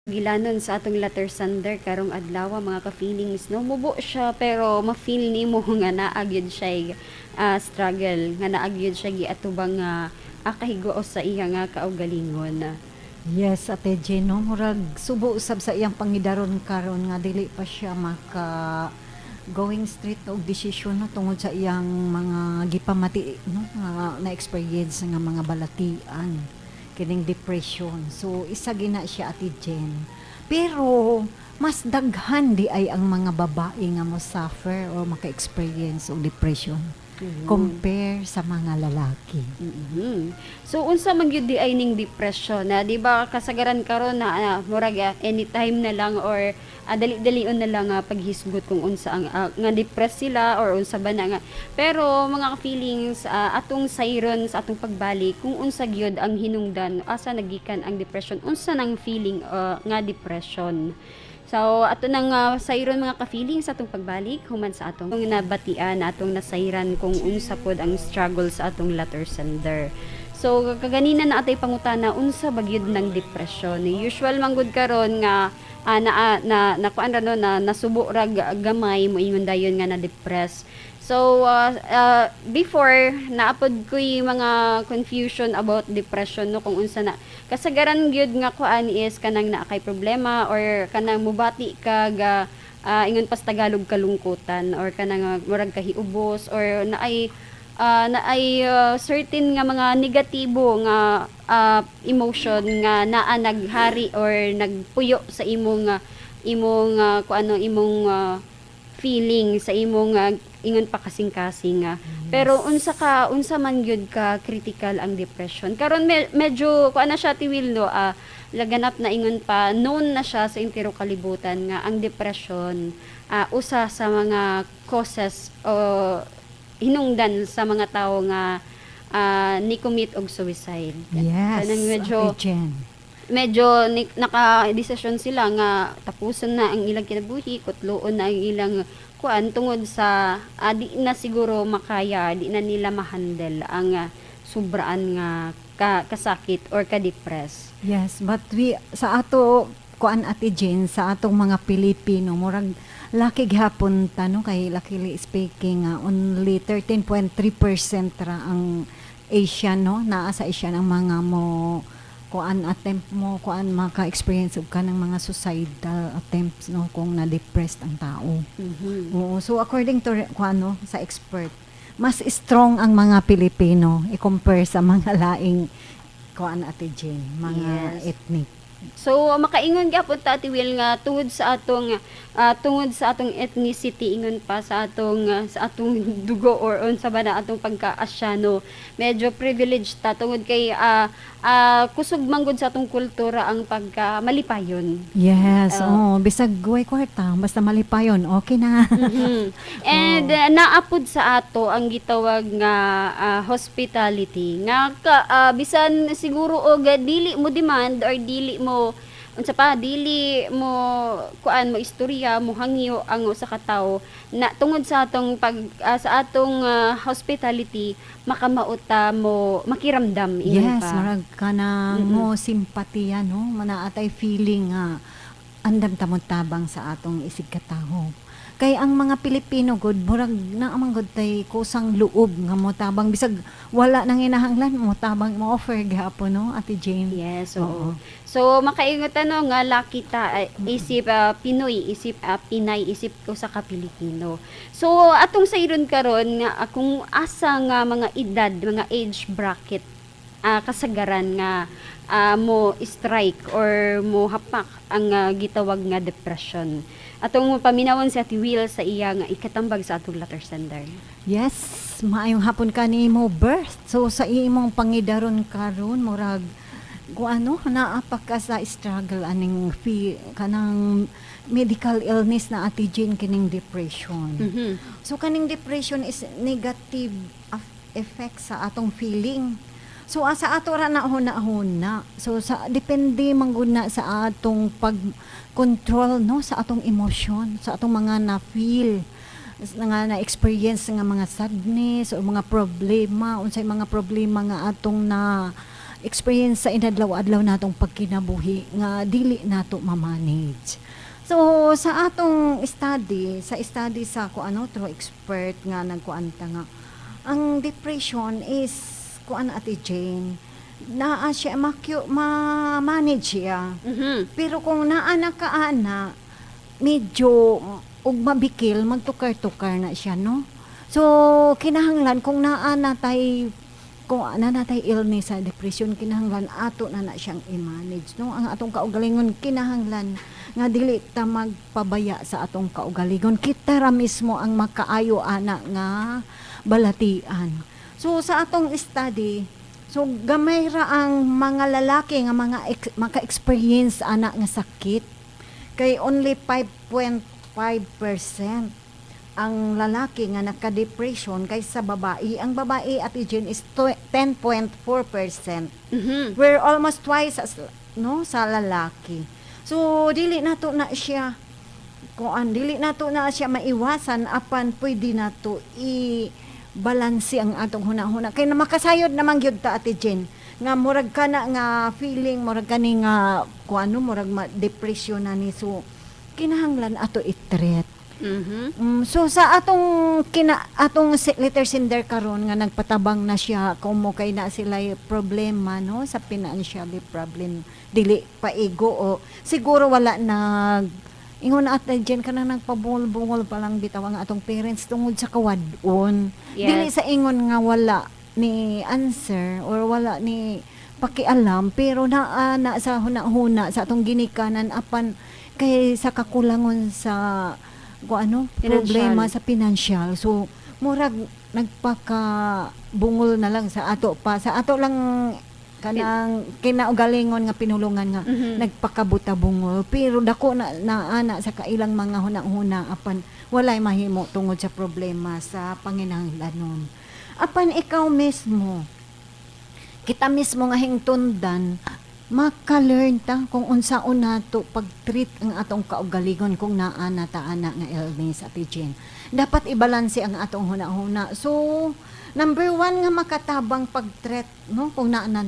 Gilanon sa atong letter sender karong adlaw mga ka-feelings no mubo siya pero ma-feel nimo nga naa gyud siya struggle nga naa gyud siya giatubang nga kahigo sa iya nga kaugalingon. Yes, Ate Jen, no? Murag subo usab sa iyang pangidaron karon nga dili pa siya maka going straight og desisyon no tungod sa iyang mga gipamati no nga na-experience nga mga balatian kining depression. So isa gina siya, Ate Jen. Pero mas daghan di ay ang mga babae nga mo suffer o maka-experience og depression compare sa mga lalaki. Mhm. So unsa man gyud di ay ning depression na di ba kasagaran karon na murag anytime na lang or dali-dalion na lang paghisgot kung unsa ang nga depressed sila or unsa ba na nga. Pero mga feelings atong sayron sa atong pagbalik kung unsa gyud ang hinungdan asa nagikan ang depression, unsa nang feeling nga depression. So ato nang sayron mga ka-feeling sa atong pagbalik human sa atong nabatian atong nasayran kung unsa pod ang struggle sa atong letter sender. So kaganina na atay pangutana unsa ba gyud ng depression. Usual man gud karon nga na kuan ra no na nasubo ra gamay mo ingon dayon nga na depress. So before naapod ko yung mga confusion about depression no kung unsa na kasagaran gyud nga kuan is kanang naa kay problema or kanang mubati kag ingon pas Tagalog kalungkutan or kanang murag kahiubos or naay certain nga mga negatibo nga emotion nga naa naghari or nagpuyo sa imong kuano imong feeling sa imong ingon pa kasing-kasing pero unsa man gyud ka critical ang depression karon medyo kuan na siya tiwil no laganap na ingon pa known na siya sa entero kalibutan nga ang depression usa sa mga causes o hinungdan sa mga tawo nga ni commit og suicide. Yes, Kanang Ate Jen. medyo naka-desisyon sila nga tapuson na ang ilang kinabuhi, kutloon na ang ilang kuan tungod sa di na siguro makaya, di na nila ma-handle ang sobraan nga kasakit or ka-depress. Yes, but we sa ato kuan, Ate Jen, sa atong mga Pilipino murag laki gihapon ta no kay luckily speaking only 13.3% ra ang Asian no naa sa Asian ang mga mo kuan attempt mo kuan maka-experience og kanang mga suicidal attempts no kung na-depressed ang tao. Mhm. Oo, so according to kuan no sa expert, mas strong ang mga Pilipino i-compare sa mga laing kuan, Ate Jane, mga Yes. ethnic. So makaingon gyapon ta Ate Will nga tungod sa atong ethnicity ingon pa sa atong dugo or unsa ba na atong pagka-Asyano medyo privileged ta tungod kay kusog man gud sa atong kultura ang pagka malipayon. Yes, bisag way kwarta basta malipayon, okay na. Mhm. And naapod sa ato ang gitawag nga hospitality nga bisan siguro og dili mo demand or dili mo unsa pa dili mo kuan mo istorya mo hangyo ang usa ka tawo na tungod sa atong sa atong hospitality makamauta mo makiramdam ingon Yes, pa. marag ka na mo simpatiya no, manaatay feeling nga andam tamon tabang sa atong isig kataho. Kay ang mga Pilipino gud murag naamang gud tay kusang loob nga mo tabang bisag wala nang hinahanglan mo tabang mo offer gihapon no, Ate Jane. Yes, oo. Oo. So, makaingot nga laki ta, isip Pinoy, isip Pinay, isip ko sa ka-Pilipino. So, atong sayron karon nga kung asa nga mga edad, mga age bracket, kasagaran nga mo strike or mo hapak ang gitawag nga depression. Atong paminawon si Ate Will sa iya nga ikatambag sa atong letter sender. Yes, maayong hapon ka ni mo birth. So sa imong pangidaron karon murag kung ano naapak ka sa struggle aning kanang medical illness na, Ate Jane, kining depression. Mhm. So kaning depression is negative effect sa atong feeling. So sa ato ra na huna. So sa depende mangguna sa atong pag control no sa atong emotion, sa atong mga na-feel nga na-experience nga mga sadness o mga problema, unsay mga problema nga atong experience sa inadlaw-adlaw natong pagkinabuhi nga dili nato ma-manage. So sa atong study, sa kuano through expert nga nagkuanta nga ang depression is kuan Ate Jane, naa siya ma-manage siya. Mhm. Pero kung naa na kaana, medyo ug mabikil, magtukar-tukar na siya, no? So, kinahanglan kung naa na kung ana na tay illness sa depression, kinahanglan ato na siyang i-manage, no? Ang atong kaugalingon kinahanglan nga dili ta magpabaya sa atong kaugalingon. Kita ra mismo ang makaayo ana nga balatian. So sa atong study, so gamay ra ang mga lalaki nga maka-experience ana nga sakit. Kay only 5.5% ang lalaki nga naka-depression kaysa babae. Ang babae at Jen is 10.4%. Mhm. We're almost twice as sa lalaki. So dili nato na siya maiwasan apan pwede nato i-balanse ang atong hunahuna. Kay na makasayod naman gyud ta Ate Jen nga murag kana nga feeling murag kani nga murag depression na ni, so kinahanglan ato i-treat. Mhm. So sa atong letter sender karon nga nagpatabang na siya kung mo kay na sila problema sa financially problem, dili pa ego o siguro wala ingon at dyan ka na nagpabungol-bungol pa lang bitaw ang atong parents tungod sa kawadon. Yes. Dili sa ingon nga wala ni answer or wala ni pakialam, pero na sa hunahuna sa atong ginikanan apan kay sa kakulangon sa problema sa financial. So murag nagpakabungol na lang sa ato lang kanang kinaugalingon nga pinulungan nga nagpakabuta-bungol, pero dako na ana sa kailang mga hunang-huna apan walay mahimo tungod sa problema sa panginahanglanon. Apan ikaw mismo, kita mismo nga hingtundan, maka-learn ta kung unsaon nato pag-treat ang atong kaugalingon kung naa na ta ana nga illness Ate Jen. Dapat ibalanse ang atong huna-huna. So number 1 nga makatabang pag-treat kung naa na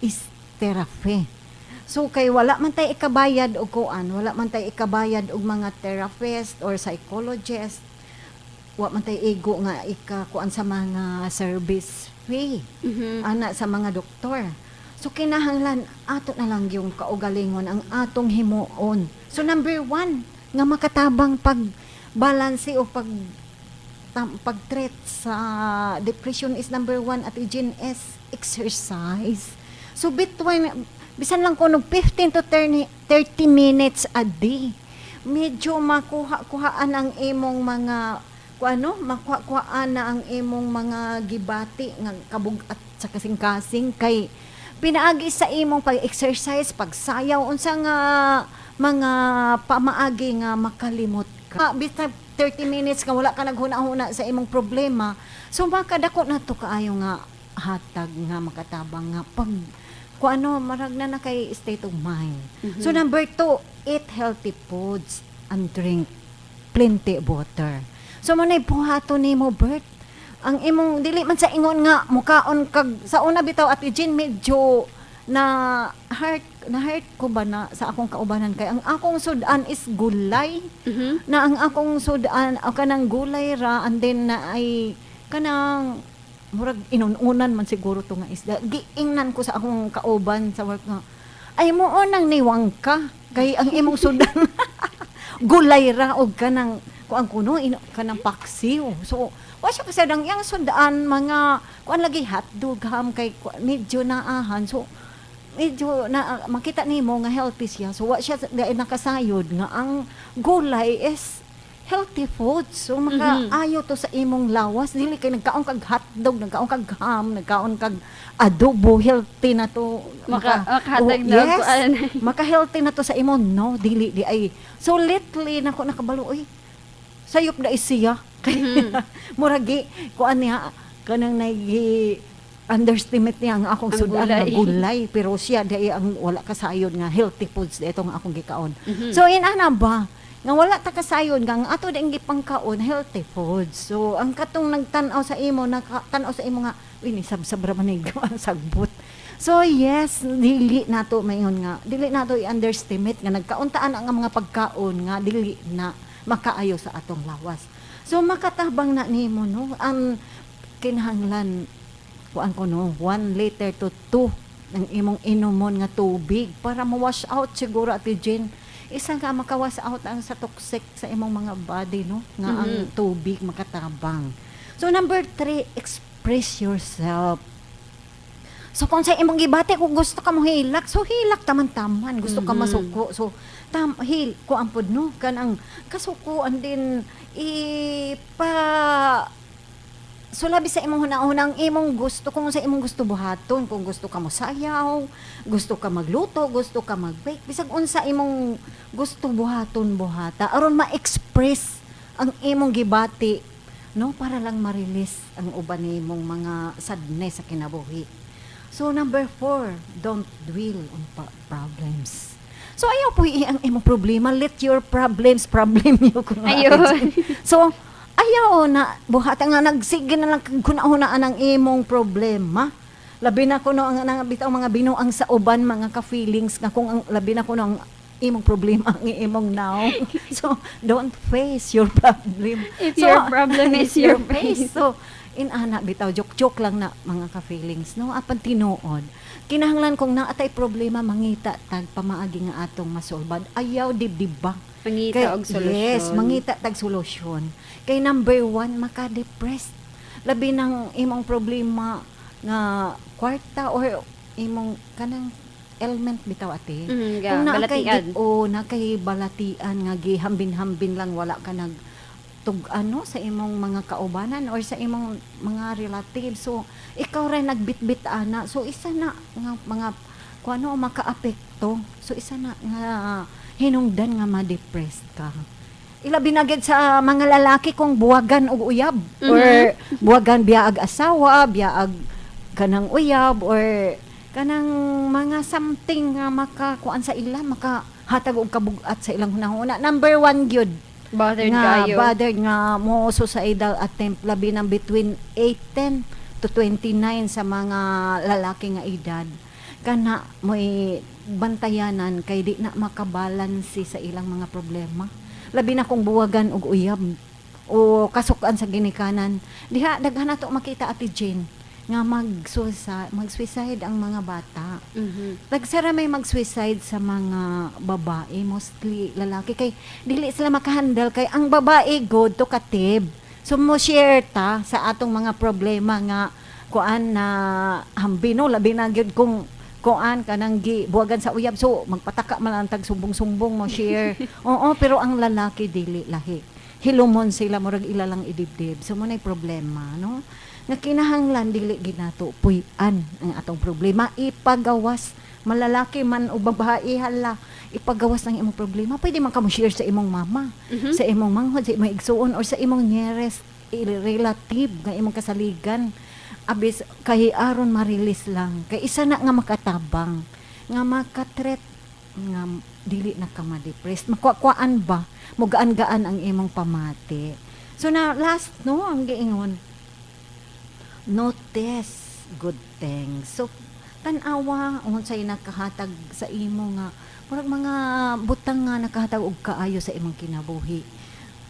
is therapy. So kay wala man tay ikabayad og wala man tay ikabayad og mga therapist or psychologist. Wa man tay ego nga kuan sa mga service fee ana sa mga doktor. So kinahanglan ato na lang yung kaugalingon ang atong himuon. So number 1 nga makatabang pagbalanse o pag-treat sa depression is number 1 at Jen is exercise. So bisan lang kuno 15 to 30 minutes a day. Medyo makuha-kuhaan ang imong mga makuha-kuhaan na ang imong mga gibati nga kabugat sa kasing-kasing kay pinaagi sa imong pag-exercise, pagsayaw, unsa nga mga pamaagi nga makalimot ka. Basta 30 minutes ka wala ka naghuna-huna sa imong problema, so makadako na to kaayo nga hatag nga makatabang nga pag marag na kay state of mind. So number 2, eat healthy foods and drink plenty of water. So manay buhaton nimo Bert, ang imong dili man sa ingon nga mukaon kag sa una bitaw Ate Jen medyo na hurt ko ba na sa akong kaubanan kay ang akong sudan is gulay. Na ang akong sudan kanang gulay ra, and then na ay kanang murag inununan man siguro to nga isda. Giingnan ko sa akong kauban sa work nga ay mo nang niwang ka kay ang imong sudan gulay ra og kanang kanang paksiw. So wa siya kasadang yang sundaan mga lagi hotdog ham kay medyo naahan, so medyo na makita nimo nga healthy siya. So wa siya nakasayod nga ang gulay is healthy food. So makaayo to sa imong lawas, dili kay nagkaon kag hotdog, nagkaon kag ham, nagkaon kag adobo, healthy na to. Makahatag na yes, kuan. maka-healthy na to sa imo, no? Dili di ay. So lately nako nakabalo sayop na siya. Muragi kuan niya kanang underestimate niya ang akong sudan nga gulay, pero siya dai ang wala kasayod nga healthy foods dito nga akong gikaon. So inana ba nga wala ta kasayod nga ang ato ding gipangkaon healthy foods. So ang katong nagtan-aw sa imo nga ini sab-sabra man ang sagbot. So yes, dili nato mayon nga. Dili nato i-underestimate nga nagkauntaan ang mga pagkaon nga dili na makaayo sa atong lawas. So makatabang na nimo no ang kinahanglan kuan ko no 1 liter to 2 ng imong inumon nga tubig para ma-wash out siguro Ate Jen. Isa ka makawas out ang sa toxic sa imong mga body no nga ang tubig makatabang. So number 3, express yourself. So kung sa imong gibati kung gusto ka mo hilak, so hilak taman-taman, gusto ka masuko. So hil ko ampod no kanang kasuko and then ipa so labi sa imong hunahunang imong gusto kung sa imong gusto buhaton, kung gusto ka mo sayaw, gusto ka magluto, gusto ka mag-bake, bisag unsa imong gusto buhaton buhata aron ma-express ang imong gibati no para lang ma-release ang uban nimong mga sadness sa kinabuhi. So number 4, don't dwell on problems. So ayaw po ang imong problema, let your problems problem you kung Ayun. So ayaw na buhata nga nagsige na lang kunahunaan ang imong problema. Labi na kuno ang bitaw mga binuang sa uban mga ka-feelings nga kung ang labi na kuno ang imong problema ang imong now. So don't face your problem. If So, your problem is your face. So inana bitaw joke lang na mga ka-feelings no apan tinuod kinahanglan kung naatay problema mangita tag pamaagi nga atong masolbad ayaw dibdibba Mangita og solusyon. yes mangita tag solusyon kay number 1 maka-depressed labi ng imong problema nga kwarta or imong kanang element bitaw ate Ga, balatian. nakay balatian nga gihambin-hambin lang wala ka nag ano sa imong mga kaubanan or sa imong mga relatives so ikaw rin nagbitbit ana so isa na nga mga kuano makaapekto so isa na nga hinungdan nga ma-depressed ka ilabi na gid sa mga lalaki kung buwagan og uyab or buwagan biyaag asawa biyaag kanang uyab or kanang mga something nga makakuan sa ila makahatag og kabugat sa ilang hunahuna number 1 gyud Bothered nga kayo. bothered nga mo suicidal attempt labi ng between 18 to 29 sa mga lalaki nga edad kana mo'y bantayanan kay di na makabalansi sa ilang mga problema labi na kung buwagan og uyab o kasukan sa ginikanan diha daghan nato makita Ate Jane nga mag-suicide ang mga bata. Nagsara may mag-suicide sa mga babae, mostly lalaki. Kay dili sila makahandle kay ang babae good to katib. So mo share ta sa atong mga problema nga kuan na hambino labi na gyud kung kuan kanang buwagan sa uyab so magpataka man ang tag sumbong-sumbong mo share. Oo, pero ang lalaki dili lahi. Hilumon sila murag ilalang idibdib. So mo nay problema, no? Nga kinahanglan dili ginato puy-an ang atong problema ipagawas malalaki man o babae hala ipagawas ang imong problema pwede man ka mo share sa imong mama sa imong manghod sa imong igsuon or sa imong nearest relative nga imong kasaligan abis kay aron ma-release lang kay isa na nga makatabang nga makatreat nga dili na ka ma-depressed makuan ba mugaan-gaan ang imong pamati so na last no ang giingon notice good things. So, tanawa, unsay nakahatag sa imo nga, murag mga butang nga nakahatag og kaayo sa imong kinabuhi.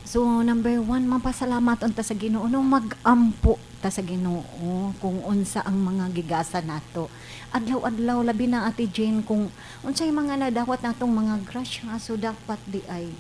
So, number 1, mapasalamat unta sa Ginoo. No, mag-ampo ta sa Ginoo kung unsa ang mga gigasan nato. Adlaw-adlaw, labi na Ate Jane, kung unsay mga nadawat natong mga grasya, so dapat di ay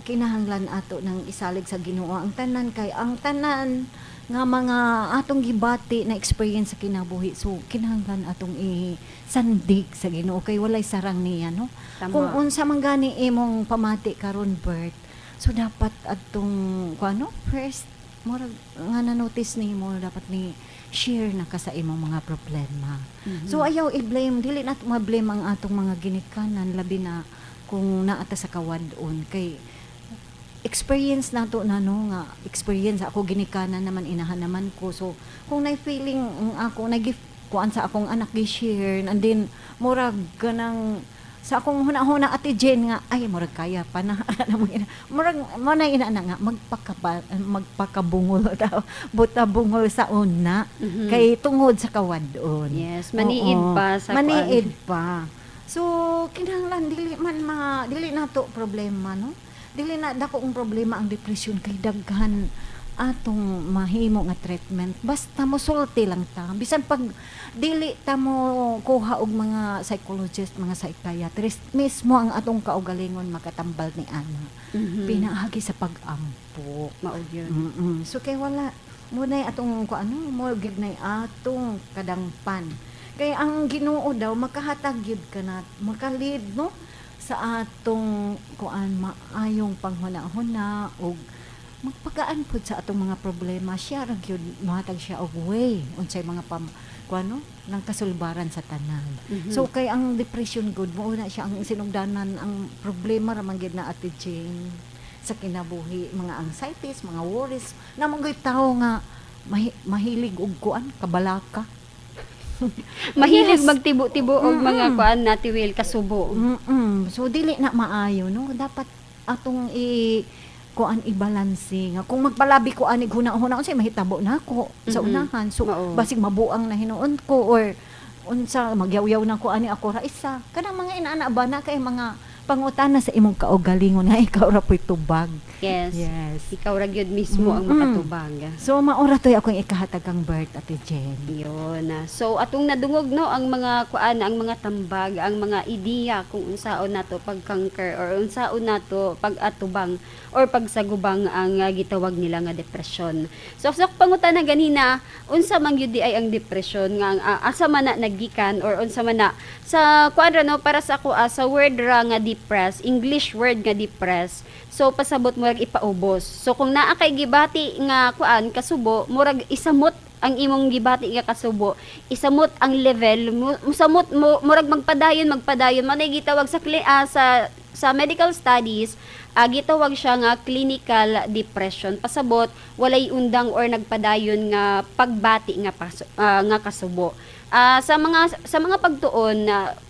kinahanglan ato ng isalig sa Ginoo. Ang tanan kay, ang tanan, nga mga atong gibati na experience sa kinabuhi so kinahanglan atong isandig sa Ginoo kay walay sarang niya no Tama. kung unsa man gani imong pamati karon Bert so dapat atong kuno first murag nga na notice nimo dapat ni share na ka sa imong mga problema so ayaw i-blame dili nato ma-blame ang atong mga ginikanan labi na kung naata sa kawadon kay experience nato na no nga experience ako ginikanan naman inahan naman ko so kung nay feeling ako nag kuan sa akong anak gi-share and then murag ganang sa akong huna-huna Ate Jen nga ay murag kaya pa na murag mo na ina na nga magpakabungol daw buta bungol sa una kay tungod sa kawadon. Yes, maniid Oo, pa sa maniid pa. So kinahanglan dili na to problema no. Dili na dako ang problema ang depression kay daghan atong mahimo nga treatment basta mosulti lang ta bisan pag dili ta mo kuha og mga psychologist mga psychiatrist mismo ang atong kaugalingon makatambal ni ana pinaagi sa pag-ampo mao gyud. so kay wala mo na atong kuano mo gid na atong kadangpan kay ang Ginoo daw makahatag gyud kana makalid no sa atong kuan maayong panghuna-huna og magpagaan pud sa atong mga problema siya ra gyud mohatag siya og way unsay mga kuano nang kasulbaran sa tanan. So kay ang depression good mo na siya ang sinugdanan ang problema ra man gyud na Ate Jane sa kinabuhi mga anxieties, mga worries na mga tao nga mahilig og kuan kabalaka. Mahilig Yes. magtibo-tibo og mga kuan na tiwil kasubo. So dili na maayo no dapat atong kuan i-balance nga kung magpalabi ko anig huna-huna unsay mahitabo nako sa unahan so Mao. basig mabuang na hinuon ko or unsa magyaw-yaw na ko ani ako ra isa kanang mga inaana ba na kay mga pangutana sa imong kaugalingon nga ikaw ra puy tubag. Yes. Yes. Ikaw ra gyud mismo ang makatubag. So maora toy akong ikahatagang birth Ate Jen. Yun. So atong nadungog no ang mga kuan, ang mga tambag, ang mga ideya kung unsaon nato pag-conquer or unsaon nato pag-atubang or pagsagubang ang gitawag nila nga depression. So sa pangutana ganina, unsa man gyud di ay ang depression nga asa man na naggikan or unsa man na sa kuan ra no para sa ako sa word ra nga depress, English word nga depress. So pasabot murag ipaubos. So kung naa kay gibati nga kuan kasubo, murag isamot ang imong gibati nga kasubo, isamot ang level, musamot mo murag magpadayon manay gitawag sa medical studies, gitawag siya nga clinical depression. Pasabot walay undang or nagpadayon nga pagbati nga kasubo. Sa mga pagtuon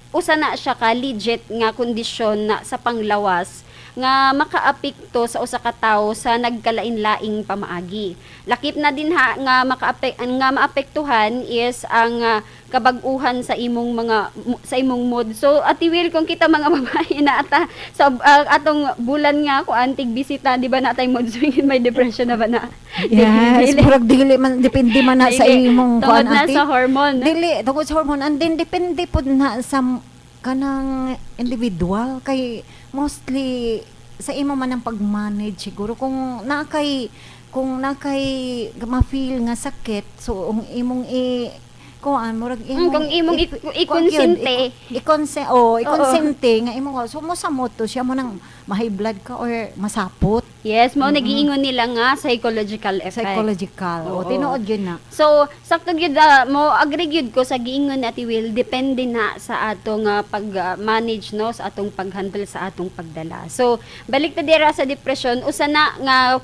usa na siya ka legit nga kondisyon na sa panglawas nga makaapekto sa usa ka tawo sa nagkalain-laing pamaagi. Lakip na din nga maapektuhan is ang kabag-uhan sa imong mood. So Ati Will, kung kita mga babae na ata sa atong bulan nga ko antig bisita, di ba natay mood swing may depression na ba na? Yes, murag dili man depende man na sa imong tungod kuan na ate. sa hormone. Dili, tungkol sa hormone, and then depende po na sa kanang individual, kay mostly sa imo man ang pag-manage siguro, kung nakay ma-feel nga sakit, so ang imong kuan murag kung imong ikonsente. ikonsente nga imong so mo sa moto siya mo nang ma-high blood ka or masapot. Yes, mo nagiingon nila nga psychological effect. Psychological. O Oo. tinuod yun na. So, sakto gyud mo agree gyud ko sa giingon Ati Will, depende na sa atong pag-manage no, sa atong pag-handle sa atong pagdala. So, balik ta dira sa depression, usa na nga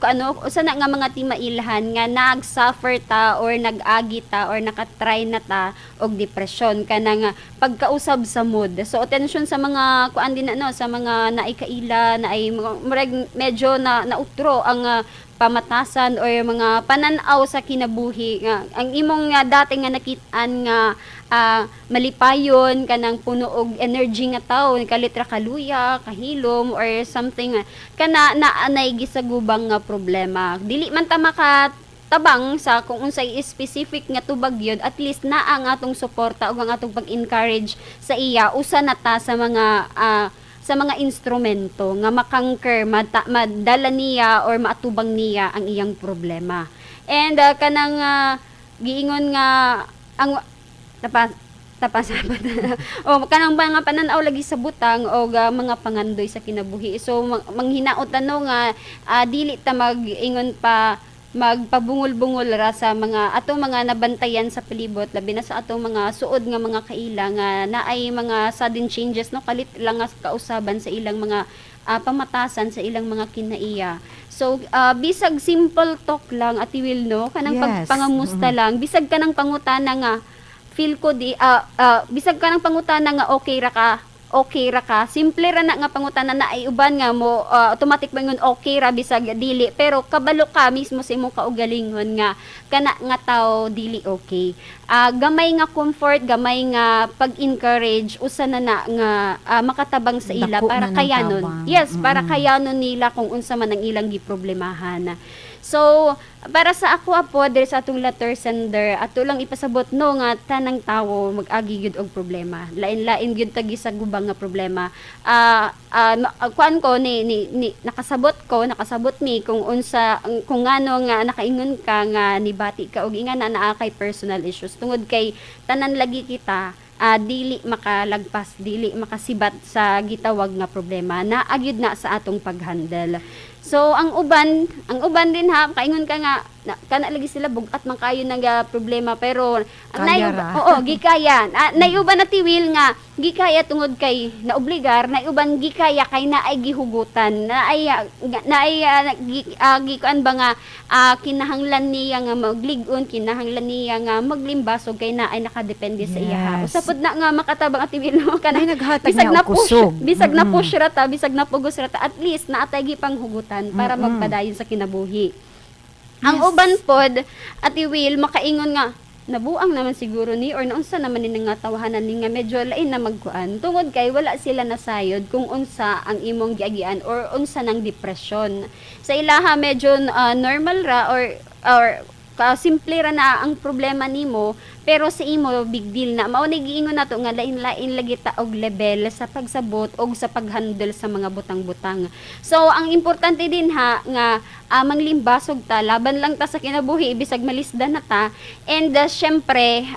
mga timailhan nga nag-suffer ta or nag-agi ta or nakatry na ta og depression kanang pagkausab sa mood. So, attention sa mga kuan din no, sa mga naikaila na ay medyo nautro ang pamatasan or mga pananaw sa kinabuhi nga ang imong dati nga nakitaan nga malipayon kanang puno og energy nga tawo kalitra kaluya kahilom or something kana naanay gisagubang nga problema dili man ta makatabang sa kung unsay specific nga tubag yun, at least naa ang atong suporta ug ang atong pag-encourage sa iya usa na ta sa mga instrumento nga makangker madala niya or maatubang niya ang iyang problema. And kanang giingon nga ang tapasabat o kanang mga pananaw lagi sa butang o mga pangandoy sa kinabuhi. So manghinaot nga dili ta mag-ingon pa magpabungol-bungol ra sa mga atong mga nabantayan sa palibot, labi na sa atong mga suod nga mga kaila nga naay mga sudden changes no, kalit lang nga kausaban sa ilang mga pamatasan sa ilang mga kinaiya. So bisag simple talk lang Ati Will no, kanang Yes. pagpangamusta lang, bisag kanang pangutana nga feel ko bisag kanang pangutana nga okay ra ka okay ra ka, simple ra na nga pangutana na ay uban nga mo automatic ba ngon okay ra bisag dili, pero kabalo ka mismo sa imong kaugalingon nga kana nga tao dili okay. Gamay nga comfort, gamay nga pag-encourage usa na nga makatabang sa ila Dako para na ng kayanon. tabang. Yes, para Mm-mm. kayanon nila kung unsa man ang ilang giproblemahan. So, para sa ako po diri sa atong letter sender, ato lang ipasabot no nga tanang tawo mag-agi gyud og problema. Lain-lain gyud tagi sa gubang nga problema. Kuan ko ni nakasabot mi kung unsa kung ngano nga nakaingon ka nga nibati ka og ingan na naa kay personal issues tungod kay tanan lagi kita dili makalagpas, dili makasibat sa gitawag nga problema na agyud na sa atong paghandle. So ang uban din ha, kaingon ka nga kana lagi sila bugat man kayo naga problema pero Kaya ra. oo gikaya. Nayuban na tiwil nga gikaya tungod kay naobligar, nayuban gikaya kay naay gihugutan, gikuan ba nga kinahanglan niya nga magligon, kinahanglan niya nga maglimbasog kay naay nakadepende sa iya ha. Yes. Usapod na nga makatabang at tiwil mo kana Ay, naghatag bisag niya na og kusog. bisag na Mm-mm. push rata, bisag na pugos rata, at least naatay gipang hugutan para Mm-mm. magpadayon sa kinabuhi. Ang Yes. uban pod at iwil makaingon nga nabuang naman siguro ni or naunsa naman ni nga tawhanan ni nga medyo lain na magkuan tungod kay wala sila nasayod kung unsa ang imong giagian or unsa nang depression. Sa ilaha medyo normal ra or simple ra na ang problema nimo, pero sa imo big deal na. Mao ni giingon nato nga lain-lain lagi ta og level sa pagsabot og sa paghandle sa mga butang-butang. So ang importante din ha nga manglimbasog ta, laban lang ta sa kinabuhi bisag malisda na ta, and syempre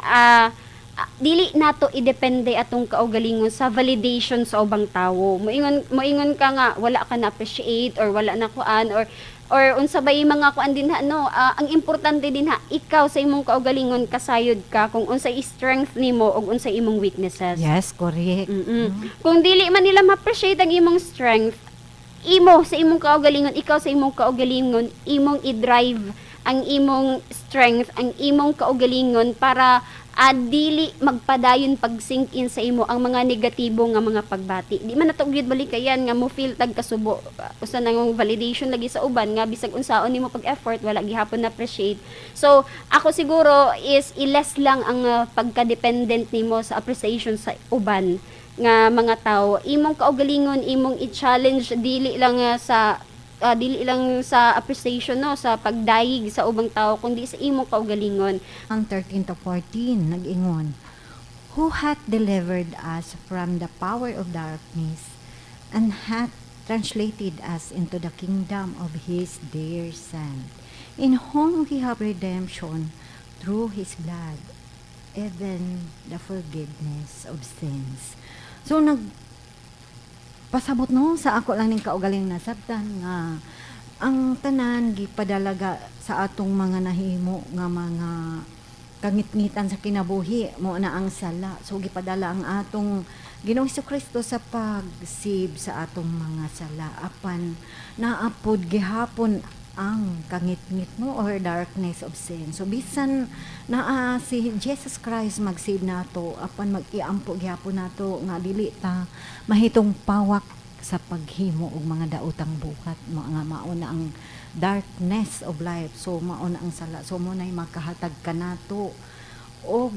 dili nato idepende atong kaugalingon sa validation sa ubang tawo. Moingon ka nga wala ka na appreciate or wala na kuan or unsa ba yung mga kuan din ha no, ang importante din ha ikaw sa imong kaugalingon kasayod ka kung unsa strength nimo ug unsa imong weaknesses. Yes, correct. Kung dili man nila ma-appreciate ang imong strength, imo sa imong kaugalingon, ikaw sa imong kaugalingon, imong i-drive ang imong strength, ang imong kaugalingon para dili magpadayon pag sink in sa imo ang mga negatibo nga mga pagbati. Di man nato gyud balikayan nga mo feel tag kasubo usa nang validation lagi sa uban nga bisag unsaon nimo pag effort wala gihapon na appreciate. So ako siguro is iles lang ang pagka-dependent nimo sa appreciation sa uban nga mga tao. Imong kaugalingon, imong i-challenge dili lang sa appreciation no, sa pagdayig sa ubang tao kundi sa imong kaugalingon. Ang 13 to 14 nag-ingon, Who hath delivered us from the power of darkness and hath translated us into the kingdom of his dear Son, in whom we have redemption through his blood, even the forgiveness of sins. So pasabot no sa ako lang ning kaugaling nasabtan nga ang tanan gipadalaga sa atong mga nahimo nga mga kangit-ngitan sa kinabuhi mo na ang sala, so gipadala ang atong Ginoong Kristo sa pagsib sa atong mga sala apan naapod gihapon ang kangit-ngit no or darkness of sin. So bisan naa si Jesus Christ mag-save nato apan mag-iampo gyapon nato nga dili ta mahitong pawak sa paghimo og mga daotang buhat mga mauna ang darkness of life. So mauna ang sala. So mo nay makahatag kanato og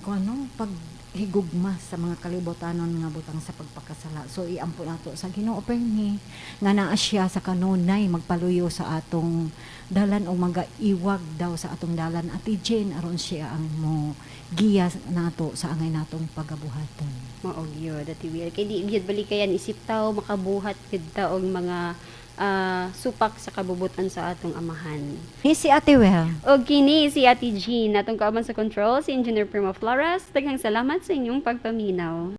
kuno paghigugma sa mga kalibotanon nga butang sa pagpakasala. So iampo nato sa Ginoo permi nga naa siya sa kanunay magpaluyo sa atong dalan o magaiwag daw sa atong dalan at Jane aron siya ang mo giya nato sa angay natong pagabuhaton. Mao gyud at iwil kay di gyud balikayan isip tao makabuhat gyud ta og mga supak sa kabubutan sa atong amahan. Ni si Ate Well. O kini si Ate Jean, atong kauban sa control, si Engineer Primo Flores. Daghang salamat sa inyong pagpaminaw.